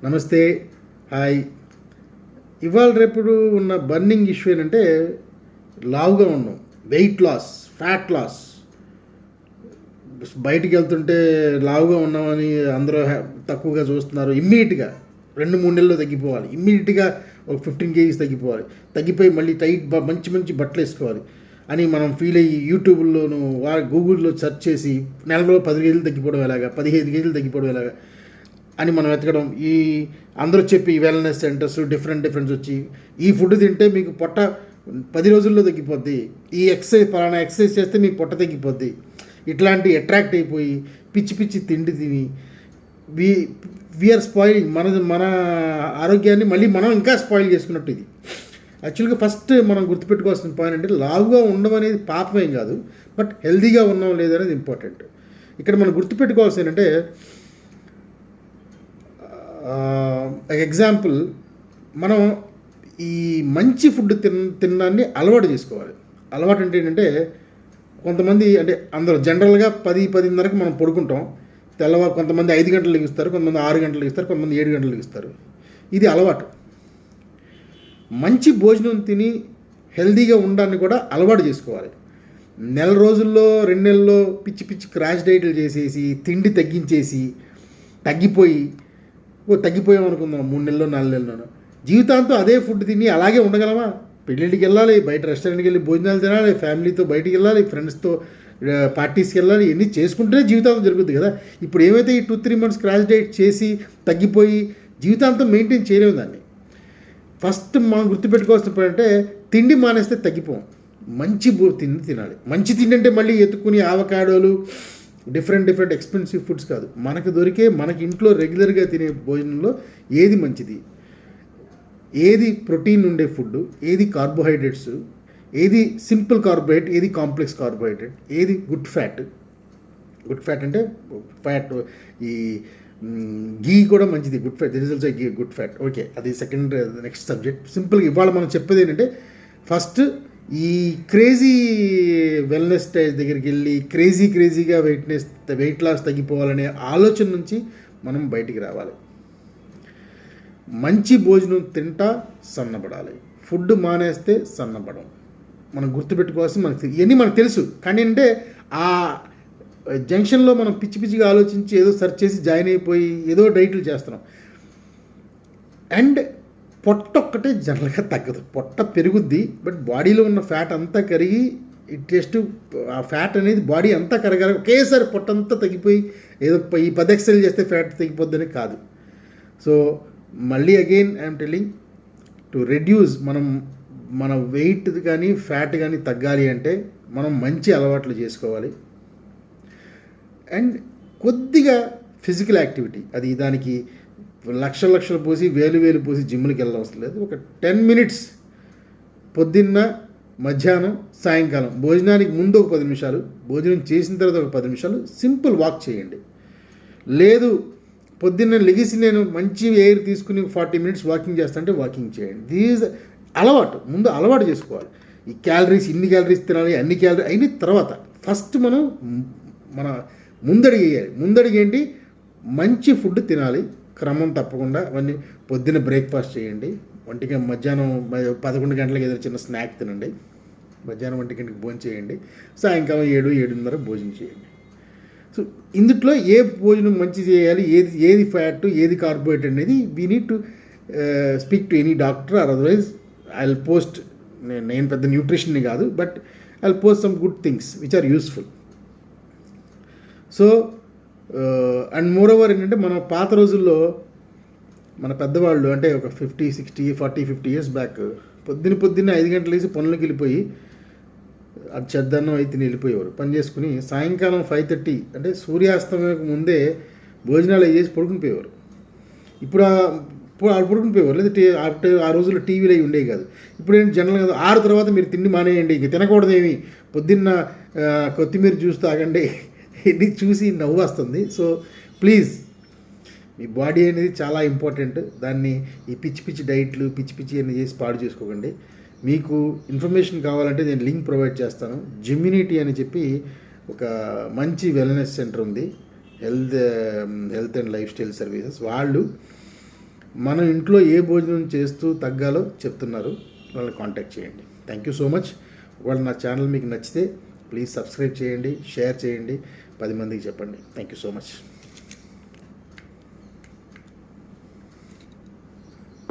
నమస్తే, హాయ్. ఇవాళ రేపు ఉన్న బర్నింగ్ ఇష్యూ ఏంటంటే లావుగా ఉన్నాం, వెయిట్ లాస్, ఫ్యాట్ లాస్. బయటికి వెళ్తుంటే లావుగా ఉన్నామని అందరూ తక్కువగా చూస్తున్నారు. ఇమ్మీడియట్గా 2-3 నెలల్లో తగ్గిపోవాలి, ఇమ్మీడియట్గా ఒక 15 kgs తగ్గిపోవాలి, తగ్గిపోయి మళ్ళీ టైట్ మంచి మంచి బట్టలు వేసుకోవాలి అని మనం ఫీల్ అయ్యి యూట్యూబ్లోను గూగుల్లో సెర్చ్ చేసి నెలలో 10 kgs తగ్గిపోవడం ఎలాగా, 15 kgs తగ్గిపోవడం ఎలాగా అని మనం వెతకడం. ఈ అందరూ చెప్పి వెల్నెస్ సెంటర్స్ డిఫరెంట్ వచ్చి ఈ ఫుడ్ తింటే మీకు పొట్ట 10 రోజుల్లో తగ్గిపోద్ది, ఈ పలానా ఎక్సర్సైజ్ చేస్తే మీకు పొట్ట తగ్గిపోద్ది, ఇట్లాంటి అట్రాక్ట్ అయిపోయి పిచ్చి తిండి తిని వీఆర్ స్పాయిలింగ్ మన ఆరోగ్యాన్ని మళ్ళీ మనం ఇంకా స్పాయిల్ చేసుకున్నట్టు. ఇది యాక్చువల్గా ఫస్ట్ మనం గుర్తుపెట్టుకోవాల్సిన పాయింట్ అంటే లావుగా ఉండడం అనేది పాపమేం కాదు, బట్ హెల్దీగా ఉన్నాం లేదనేది ఇంపార్టెంట్. ఇక్కడ మనం గుర్తుపెట్టుకోవాల్సి ఏంటంటే ఎగ్జాంపుల్, మనం ఈ మంచి ఫుడ్ తినడాన్ని అలవాటు చేసుకోవాలి. అలవాటు అంటే ఏంటంటే కొంతమంది అంటే అందరూ జనరల్గా 10-10:30కి మనం పడుకుంటాం. తెల్లవారు కొంతమంది 5 గంటలు లెగిస్తారు, కొంతమంది 6 గంటలు లెగిస్తారు, కొంతమంది 7 గంటలు లెగిస్తారు. ఇది అలవాటు. మంచి భోజనం తిని హెల్దీగా ఉండడాన్ని కూడా అలవాటు చేసుకోవాలి. నెల రోజుల్లో 2 నెలల్లో పిచ్చి క్రాష్ డైట్లు చేసేసి తిండి తగ్గించేసి తగ్గిపోయాం అనుకుందాం 3 నెలల్లో 4 నెలల్లో, జీవితాంతం అదే ఫుడ్ తిని అలాగే ఉండగలమా? పెళ్ళిళ్ళకి వెళ్ళాలి, బయట రెస్టారెంట్కి వెళ్ళి భోజనాలు తినాలి, ఫ్యామిలీతో బయటికి వెళ్ళాలి, ఫ్రెండ్స్తో పార్టీస్కి వెళ్ళాలి, ఇవన్నీ చేసుకుంటేనే జీవితాంతం జరుగుతుంది కదా. ఇప్పుడు ఏమైతే ఈ 2-3 months క్రాష్ డైట్ చేసి తగ్గిపోయి జీవితాంతం మెయింటైన్ చేయలేము దాన్ని. ఫస్ట్ మనం గుర్తుపెట్టుకోవాల్సిన అంటే తిండి మానేస్తే తగ్గిపోం, మంచి తిండి తినాలి. మంచి తిండి అంటే మళ్ళీ ఎత్తుకుని ఆవకాడోలు డిఫరెంట్ ఎక్స్పెన్సివ్ ఫుడ్స్ కాదు, మనకు దొరికే మనకి ఇంట్లో రెగ్యులర్గా తినే భోజనంలో ఏది మంచిది, ఏది ప్రోటీన్ ఉండే ఫుడ్, ఏది కార్బోహైడ్రేట్స్, ఏది సింపుల్ కార్బోహైడ్రేట్, ఏది కాంప్లెక్స్ కార్బోహైడ్రేట్, ఏది గుడ్ ఫ్యాట్ అంటే ఫ్యాట్, ఈ గీ కూడా మంచిది, good fat, this is also good fat. Okay, అది నెక్స్ట్ సబ్జెక్ట్. సింపుల్గా ఇవాళ మనం చెప్పేది ఏంటంటే ఫస్ట్ ఈ క్రేజీ వెల్నెస్ స్టేజ్ దగ్గరికి వెళ్ళి క్రేజీగా వెయిట్ లాస్ తగ్గిపోవాలనే ఆలోచన నుంచి మనం బయటికి రావాలి. మంచి భోజనం తింటా సన్నబడాలి, ఫుడ్ మానేస్తే సన్నబడం. మనం గుర్తుపెట్టుకోవాల్సి ఇవన్నీ మనకు తెలుసు, కానీ అంటే ఆ జంక్షన్లో మనం పిచ్చిగా ఆలోచించి ఏదో సెర్చ్ చేసి జాయిన్ అయిపోయి ఏదో డైట్లు చేస్తున్నాం. అండ్ పొట్ట ఒక్కటే జనరల్గా తగ్గదు, పొట్ట పెరుగుద్ది, బట్ బాడీలో ఉన్న ఫ్యాట్ అంతా కరిగి ఆ ఫ్యాట్ అనేది బాడీ అంతా కరగాలి. ఒకేసారి పొట్ట అంతా తగ్గిపోయి ఏదో ఈ 10 exercise చేస్తే ఫ్యాట్ తగ్గిపోద్దని కాదు. సో మళ్ళీ again I'm telling, to reduce మన వెయిట్ కానీ ఫ్యాట్ కానీ తగ్గాలి అంటే మనం మంచి అలవాట్లు చేసుకోవాలి. అండ్ కొద్దిగా ఫిజికల్ యాక్టివిటీ, అది దానికి లక్షలు పోసి వేలు పోసి జిమ్కి వెళ్ళడం అవసరం లేదు. ఒక 10 minutes పొద్దున్న, మధ్యాహ్నం, సాయంకాలం, భోజనానికి ముందు ఒక 10 నిమిషాలు, భోజనం చేసిన తర్వాత ఒక 10 నిమిషాలు సింపుల్ వాక్ చేయండి. లేదు పొద్దున్న లెగిసి నేను మంచి ఎయిర్ తీసుకుని 40 minutes వాకింగ్ చేస్తానంటే వాకింగ్ చేయండి. దీస్ ముందు అలవాటు చేసుకోవాలి. ఈ ఇన్ని క్యాలరీస్ తినాలి, అన్ని క్యాలరీ అయిన తర్వాత ఫస్ట్ మన ముందడుగు ఏంటి, మంచి ఫుడ్ తినాలి క్రమం తప్పకుండా. అవన్నీ పొద్దున్న బ్రేక్ఫాస్ట్ చేయండి, మధ్యాహ్నం 11 గంటలకు ఏదైనా చిన్న స్నాక్ తినండి, మధ్యాహ్నం 1 గంటకి భోజనం చేయండి, సాయంకాలం 7-7:30 భోజనం చేయండి. సో ఇందులో ఏ భోజనం మంచి చేయాలి, ఏది ఫ్యాట్, ఏది కార్బోహైడ్రేట్ అనేది we need to speak to any doctor, or otherwise I will post. నేను పెద్ద న్యూట్రిషన్ని కాదు, but I will post some good things which are useful. So and moreover ఏంటంటే మన పాత రోజుల్లో మన పెద్దవాళ్ళు అంటే ఒక 50, 60, 40, 50 years బ్యాక్ పొద్దున్న 5 గంటలు వేసి పనులకు వెళ్ళిపోయి అది చెద్దన్నం అయితే వెళ్ళిపోయేవారు, పని చేసుకుని సాయంకాలం 5:30 అంటే సూర్యాస్తమయకు ముందే భోజనాలు అవి చేసి పడుకునిపోయేవారు. ఇప్పుడు పడుకునిపోయేవారు, లేదా ఆ రోజుల్లో టీవీలు అవి ఉండేవి కాదు. ఇప్పుడు ఏంటి జనరల్గా 6 తర్వాత మీరు తిండి మానేయండి, ఇంక తినకూడదేమి, పొద్దున్న కొత్తిమీర జ్యూస్ తాగండి, ఇది చూసి నవ్వు వస్తుంది. సో ప్లీజ్, మీ బాడీ అనేది చాలా ఇంపార్టెంట్, దాన్ని ఈ పిచ్చి డైట్లు పిచ్చి అన్ని చేసి పాడు చేసుకోకండి. మీకు ఇన్ఫర్మేషన్ కావాలంటే నేను లింక్ ప్రొవైడ్ చేస్తాను. జిమ్యూనిటీ అని చెప్పి ఒక మంచి వెల్నెస్ సెంటర్ ఉంది, health and life style services. వాళ్ళు మన ఇంట్లో ఏ భోజనం చేస్తూ తగ్గాలో చెప్తున్నారు. వాళ్ళని కాంటాక్ట్ చేయండి. Thank you so much. వాళ్ళు నా ఛానల్ మీకు నచ్చితే ప్లీజ్ సబ్స్క్రైబ్ చేయండి, షేర్ చేయండి, 10 మందికి చెప్పండి. Thank you so much.